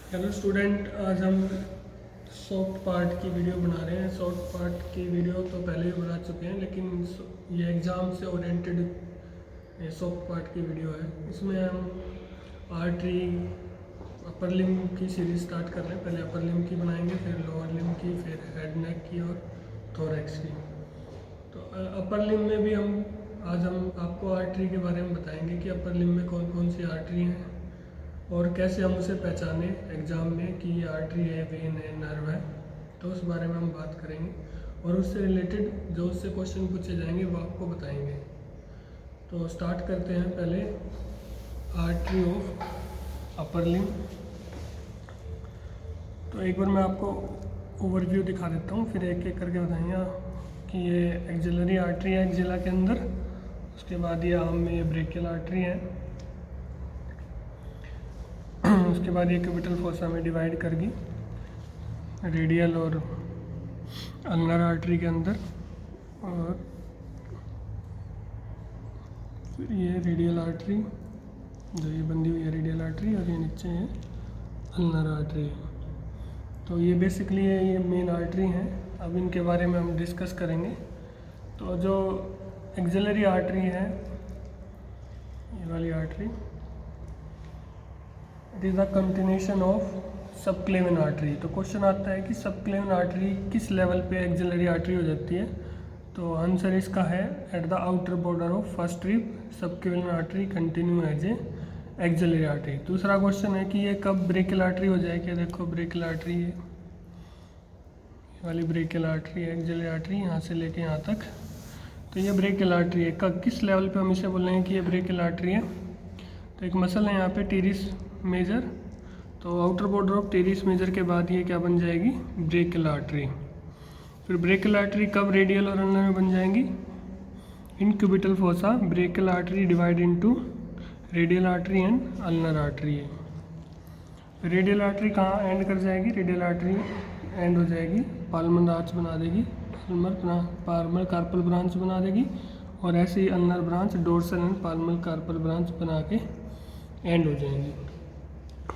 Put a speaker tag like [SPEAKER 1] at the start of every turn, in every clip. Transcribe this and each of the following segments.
[SPEAKER 1] Hello student, आज हम soft part की वीडियो बना रहे हैं। सॉफ्ट पार्ट की वीडियो तो पहले ही बना चुके हैं, लेकिन ये एग्ज़ाम से ओरिएंटेड सॉफ्ट पार्ट की वीडियो है। इसमें हम आर्टरी अपर लिम्ब की सीरीज स्टार्ट कर रहे हैं। पहले अपर लिम्ब की बनाएंगे, फिर लोअर लिम्ब की, फिर हेड नेक की और थोरैक्स की। तो अपर लिम्ब में भी आज हम आपको आर्टरी के बारे में बताएंगे कि अपर लिम्ब में कौन कौन सी आर्टरी हैं और कैसे हम उसे पहचाने एग्ज़ाम में कि ये आर्टरी है, वेन है, नर्व है। तो उस बारे में हम बात करेंगे और उससे रिलेटेड जो उससे क्वेश्चन पूछे जाएंगे वो आपको बताएंगे। तो स्टार्ट करते हैं पहले आर्टरी ऑफ अपर लिम्ब। तो एक बार मैं आपको ओवरव्यू दिखा देता हूँ, फिर एक एक करके बताएंगे कि ये एक्सिलरी आर्टरी है एक्सिला के अंदर। उसके बाद ये आर्म में ये ब्रेकियल आर्टरी है। उसके बाद ये कैपिटल फोसा में डिवाइड करगी रेडियल और अल्नर आर्टरी के अंदर, और फिर ये रेडियल आर्टरी जो ये बंदी हुई है रेडियल आर्टरी, और ये नीचे है अल्नर आर्टरी। तो ये बेसिकली ये मेन आर्टरी हैं। अब इनके बारे में हम डिस्कस करेंगे। तो जो एक्सिलरी आर्टरी है, ये वाली artery, it is the continuation of subclavian artery. तो क्वेश्चन आता है कि सबक्लेविन आर्टरी किस लेवल पे एक्सिलरी आर्टरी हो जाती है। तो आंसर इसका है at the outer border of first rib subclavian artery continue as a axillary artery. दूसरा क्वेश्चन है कि ये कब ब्रेकियल आर्टरी हो जाएगी। देखो ब्रेकियल आर्टरी, ये वाली ब्रेकियल आर्टरी है एक्सिलरी आर्टरी, यहाँ से लेके यहाँ तक। तो ये ब्रेकियल आर्टरी है। कब किस लेवल पे हम इसे बोलेंगे कि ये ब्रेकियल आर्टरी है। तो एक मसल है यहाँ पे टीरिस मेजर। तो outer border of teres major के बाद ये क्या बन जाएगी, ब्रेकियल आर्टरी। फिर ब्रेकियल आर्टरी कब रेडियल और अल्नर में बन जाएंगी, in cubital fossa brachial artery divide into radial artery and ulnar artery है। रेडियल आर्टरी कहाँ एंड कर जाएगी, रेडियल आर्टरी एंड हो जाएगी, पाल्मर आर्च बना देगी, पाल्मर कार्पल ब्रांच बना देगी, और ऐसे ही ulnar branch dorsal and palmar carpal branch बना के एंड हो जाएंगी।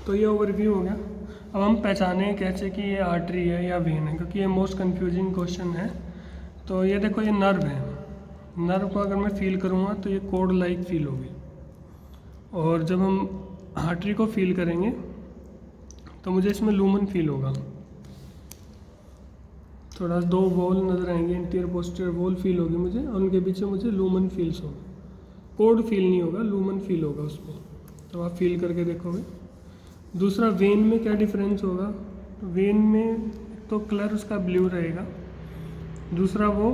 [SPEAKER 1] तो ये ओवरव्यू हो गया। अब हम पहचाने कैसे कि ये आर्टरी है या वेन है, क्योंकि ये मोस्ट कंफ्यूजिंग क्वेश्चन है। तो ये देखो, ये नर्व है। नर्व को अगर मैं फील करूँगा तो ये कोड लाइक फील होगी, और जब हम आर्टरी को फील करेंगे तो मुझे इसमें लूमन फील होगा। थोड़ा दो वॉल नज़र आएंगे, इंटीरियर पोस्टीरियर वॉल फील होगी मुझे, और उनके पीछे मुझे लूमन फील्स होगा। कोड फील नहीं होगा, लूमन फील होगा उसमें। तो आप फील करके देखोगे। दूसरा, वेन में क्या डिफरेंस होगा। तो वेन में तो कलर उसका ब्लू रहेगा। दूसरा, वो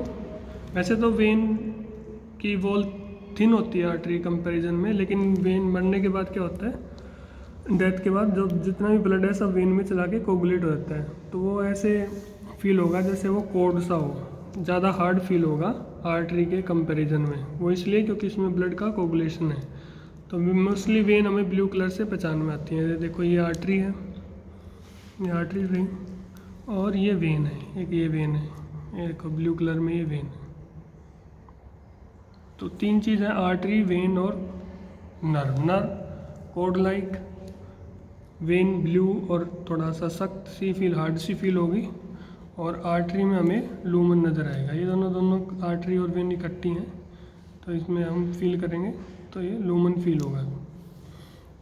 [SPEAKER 1] वैसे तो वेन की वॉल थिन होती है आर्टरी कंपैरिजन में, लेकिन वेन मरने के बाद क्या होता है, डेथ के बाद जो जितना भी ब्लड है सब वेन में चला के कोगुलेट हो जाता है। तो वो ऐसे फील होगा जैसे वो कोड सा हो, ज़्यादा हार्ड फील होगा आर्टरी के कंपैरिजन में। वो इसलिए क्योंकि इसमें ब्लड का कोगुलेशन है। तो मोस्टली वेन हमें ब्लू कलर से पहचान में आती है। देखो ये आर्टरी है, ये आर्टरी वेन, और ये वेन है, एक ये वेन है, ये देखो ब्लू कलर में ये वेन है। तो तीन चीज़ है, आर्टरी, वेन और nerve. Nerve code like, when blue और थोड़ा सा सख्त सी फील, हार्ड सी फील होगी, और आर्टरी में हमें लूमन नज़र आएगा। ये दोनों आर्टरी और वेन इकट्ठी हैं, तो इसमें हम फील करेंगे तो ये लूमन फील होगा।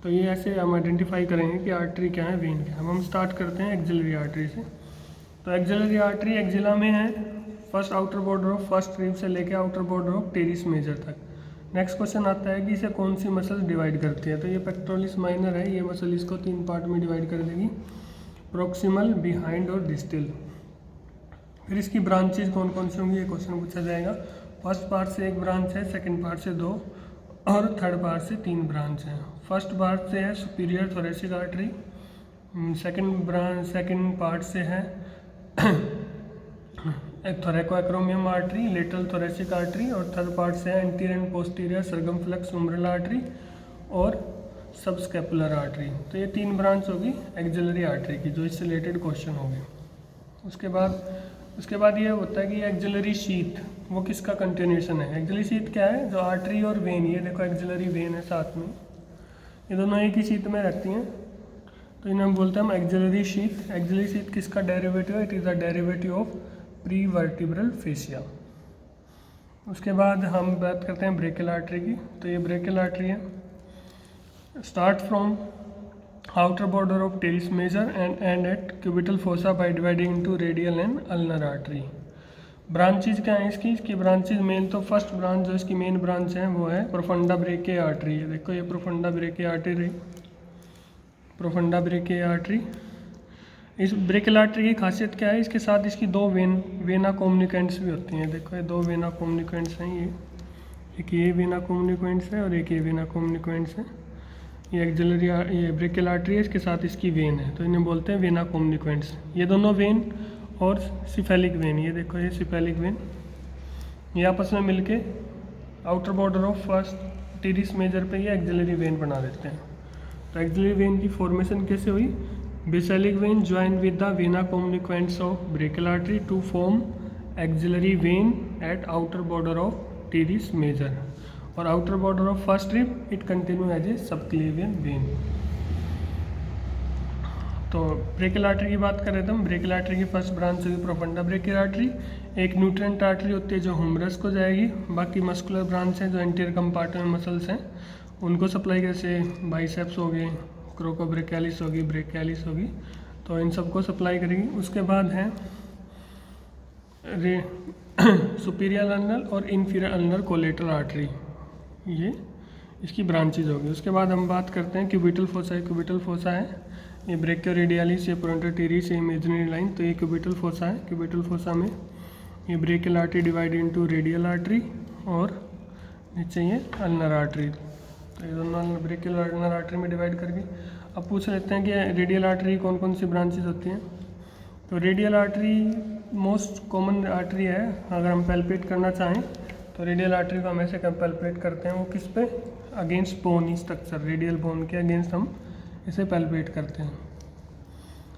[SPEAKER 1] तो ये ऐसे हम आइडेंटिफाई करेंगे कि आर्टरी क्या है, वेन क्या है। अब हम स्टार्ट करते हैं एक्सिलरी आर्टरी से। तो एक्सिलरी आर्टरी एक्सिला में है, first outer border of first rib से लेकर outer border of teres major तक। नेक्स्ट क्वेश्चन आता है कि इसे कौन सी मसल डिवाइड करती है। तो ये पेक्टोरलिस माइनर है, ये मसल इसको 3 पार्ट में डिवाइड कर देगी, प्रोक्सिमल, बिहाइंड और डिस्टल। फिर इसकी ब्रांचेज कौन कौन सी होंगी, ये क्वेश्चन पूछा जाएगा। फर्स्ट पार्ट से 1 ब्रांच है, सेकंड पार्ट से 2, और थर्ड पार्ट से 3 ब्रांच है। फर्स्ट पार्ट से है superior thoracic artery, second part से है thoracoacromial artery, lateral thoracic artery, और थर्ड पार्ट से है anterior and posterior circumflex humeral artery और सबस्कैपुलर आर्टरी। तो ये 3 ब्रांच होगी एक्सिलरी आर्टरी की, जो इससे रिलेटेड क्वेश्चन होंगे। उसके बाद ये होता है कि एक्सिलरी शीथ वो किसका कंटिन्यूशन है। एक्सिलरी शीथ क्या है, जो आर्टरी और वेन, ये देखो एक्सिलरी वेन है साथ में, ये दोनों एक ही शीथ में रहती हैं। तो इन्हें हम बोलते हैं हम एक्सिलरी शीथ। एक्सिलरी शीथ किसका डेरिवेटिव है? It is the derivative of pre vertebral fascia. उसके बाद हम बात करते हैं ब्रेकियल आर्टरी की। तो ये ब्रेकियल आर्टरी है, start from outer border of teres major and end at cubital fossa by dividing into radial and ulnar artery. Branches क्या है इसकी ब्रांचेज मेन, तो फर्स्ट ब्रांच जो इसकी मेन ब्रांच है वो है प्रोफंडा ब्रेकिया आर्टरी है। देखो ये प्रोफंडा ब्रेकिया आर्टरी रही, प्रोफंडा ब्रेकिया आर्टरी। इस ब्रेकियल आर्टरी की खासियत क्या है? इसके साथ इसकी दो वेना कम्युनिकेंट्स भी होती हैं। देखो ये दो वेना कम्युनिकेंट्स हैं, ये एक ये वेना कम्युनिकेंट्स है और एक ये वेना कम्युनिकेंट्स है। ये एक्सिलरी ये ब्रेकियल आर्टरी है, इसके साथ इसकी वेन है, तो इन्हें बोलते हैं वेना कम्युनिकेंट्स। ये दोनों वेन और सिफेलिक वेन, ये देखो ये सिफेलिक वेन, ये आपस में मिलके outer border of first teres major पे ये एक्सिलरी वेन बना देते हैं। तो एक्सिलरी वेन की फॉर्मेशन कैसे हुई? Basilic vein join with the vena communicants of brachial artery to form axillary vein at outer border of teres major, और outer border of first rib it continue as a subclavian vein. तो brachial artery की बात कर रहे थे हम। Brachial artery की first branch होगी प्रोफंडा ब्रेकियल आर्टरी। एक न्यूट्रिएंट आर्टरी होती है जो ह्यूमरस को जाएगी। बाकी मस्कुलर ब्रांच हैं जो एंटीरियर कंपार्टमेंट मसल्स हैं उनको सप्लाई, जैसे बाइसेप्स हो गए, क्रोकोब्रेकियालिस होगी, ब्रेकियालिस होगी, तो इन सबको सप्लाई करेगी। उसके बाद है सुपीरियर अल्नर और इन्फीरियर अल्नर कोलेटरल आर्टरी, ये इसकी ब्रांचेज होगी। उसके बाद हम बात करते हैं क्यूबिटल फोसा। क्यूबिटल फोसा है ये ब्रेकियोरेडियलिस, ये पोरोंटर टीरिस, ये इमेजिनरी लाइन, तो ये क्यूबिटल फोसा है। क्यूबिटल फोसा में ये brachial artery divide into radial artery और नीचे ये अल्नर आर्टरी, तो ये दोनों ब्रेकियल अल्नर आर्टरी में डिवाइड करके। अब पूछ लेते हैं कि रेडियल आर्टरी कौन कौन सी ब्रांचेज होती हैं। तो radial artery most common artery है। अगर हम पैल्पेट करना चाहें तो रेडियल आर्टरी को हम ऐसे पैल्पेट करते हैं, वो किस पे? Against bone structure, radial bone के अगेंस्ट हम इसे पैल्पेट करते हैं।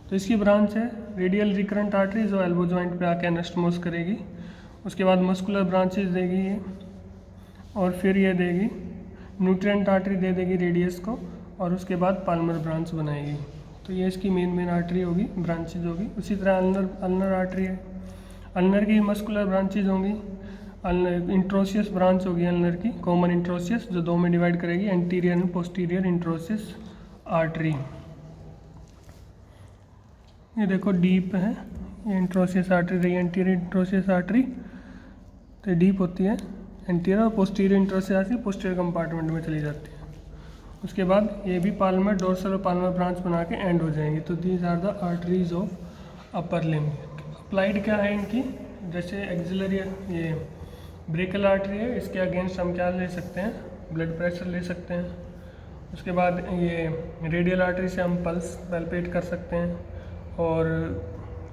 [SPEAKER 1] तो इसकी ब्रांच है रेडियल रिकरेंट आर्टरी जो एल्बो जॉइंट पे आके एनास्टोमोस करेगी। उसके बाद मस्कुलर ब्रांचेज देगी ये, और फिर ये देगी न्यूट्रिएंट आर्टरी दे देगी रेडियस को, और उसके बाद पाल्मर ब्रांच बनाएगी। तो ये इसकी मेन आर्टरी होगी, ब्रांचेज होगी। उसी तरह अल्नर आर्टरी है, अल्नर की मस्कुलर ब्रांचेज होंगी। इंट्रोसियस ब्रांच होगी अल्नर की, कॉमन इंट्रोसियस, जो दो में डिवाइड करेगी, anterior and posterior interosseous artery. ये देखो डीप है, ये इंट्रोसियस आर्टरी रही, एंटीरियर इंट्रोसियस आर्टरी तो डीप होती है, एंटीरियर और posterior interosseous artery posterior compartment में चली जाती है। उसके बाद ये भी पाल्मर, डोर्सल और पाल्मर ब्रांच बना के एंड हो जाएंगी। तो these are the arteries of upper limb. Applied क्या है इनकी? जैसे एक्सिलरी ये ब्रेकियल आर्टरी है, इसके अगेंस्ट हम क्या ले सकते हैं? ब्लड प्रेशर ले सकते हैं। उसके बाद ये रेडियल आर्टरी से हम पल्स पैल्पेट कर सकते हैं, और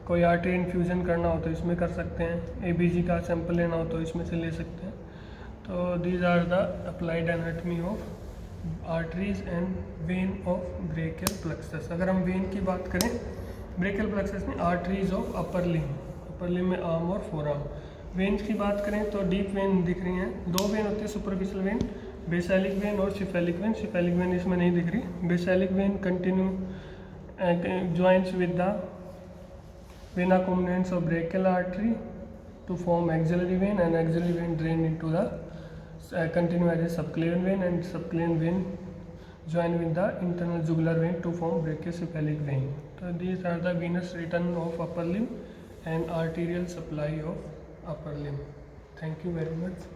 [SPEAKER 1] कोई आर्टरी इन्फ्यूज़न करना हो तो इसमें कर सकते हैं, एबीजी का सैंपल लेना हो तो इसमें से ले सकते हैं। तो these are the applied anatomy of arteries and vein of brachial plexus. अगर हम वेन की बात करें ब्रेकियल प्लेक्सस में, आर्टरीज ऑफ अपर लिम्ब में आर्म और फोरआर्म। वेन्स की बात करें तो डीप वेन दिख रही हैं, दो वेन होती है सुपरफिशियल वेन, बेसिलिक वेन और सिफेलिक वेन। सिफेलिक वेन इसमें नहीं दिख रही। Basilic vein continue joins with the vena communicants of brachial artery to form axillary vein, and axillary vein drain into the continue as a subclavian vein, and subclavian vein join with the internal jugular vein to form brachiocephalic vein. So these are the venous return of upper limb and arterial supply of upper limb. Thank you very much.